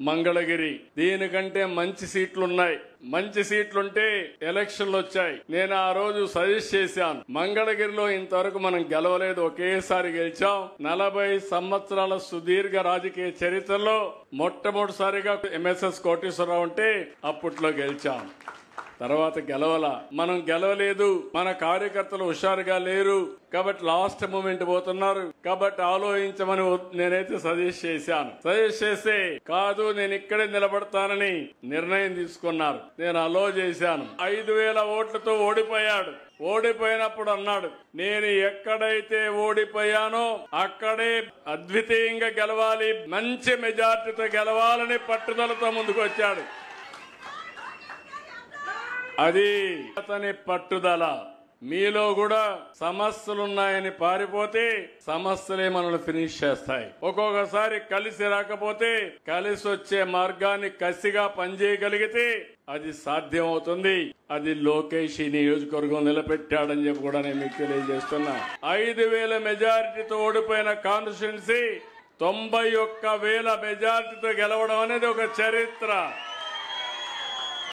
మంగళగిరి దీనికంటే మంచి సీట్లున్నాయి. మంచి సీట్లుంటే ఎలక్షన్లు వచ్చాయి. నేను ఆ రోజు సజెస్ట్ చేశాను, మంగళగిరిలో ఇంతవరకు మనం గెలవలేదు, ఒకేసారి గెలిచాం. 40 సంవత్సరాల సుదీర్ఘ రాజకీయ చరిత్రలో మొట్టమొదటిసారిగా ఎంఎస్ఎస్ కోటేశ్వరరావు ఉంటే అప్పట్లో గెలిచాం. తర్వాత మనం గెలవలేదు. మన కార్యకర్తలు హుషారుగా లేరు కాబట్టి లాస్ట్ మూమెంట్ పోతున్నారు కాబట్టి ఆలోచించమని నేనైతే సజెస్ట్ చేశాను. సజెస్ట్ చేస్తే కాదు నేను ఇక్కడే నిలబడతానని నిర్ణయం తీసుకున్నారు. నేను అలో చేశాను. 5,000 ఓట్లతో ఓడిపోయాడు. ఓడిపోయినప్పుడు అన్నాడు, నేను ఎక్కడైతే ఓడిపోయానో అక్కడే అద్వితీయంగా గెలవాలి, మంచి మెజార్టీతో గెలవాలని పట్టుదలతో ముందుకు వచ్చాడు. అది అతని పట్టుదల. మీలో కూడా సమస్యలున్నాయని పారిపోతే సమస్యలే మనల్ని ఫినిష్ చేస్తాయి. ఒక్కొక్కసారి కలిసి రాకపోతే కలిసి వచ్చే మార్గాన్ని కసిగా పనిచేయగలిగితే అది సాధ్యం అవుతుంది. అది లోకేష్ ఈ నియోజకవర్గం నిలబెట్టాడని చెప్పి కూడా నేను మీకు తెలియజేస్తున్నా. 5,000 మెజారిటీతో ఓడిపోయిన కాన్స్టిట్యున్సీ 91,000 మెజారిటీతో గెలవడం అనేది ఒక చరిత్ర.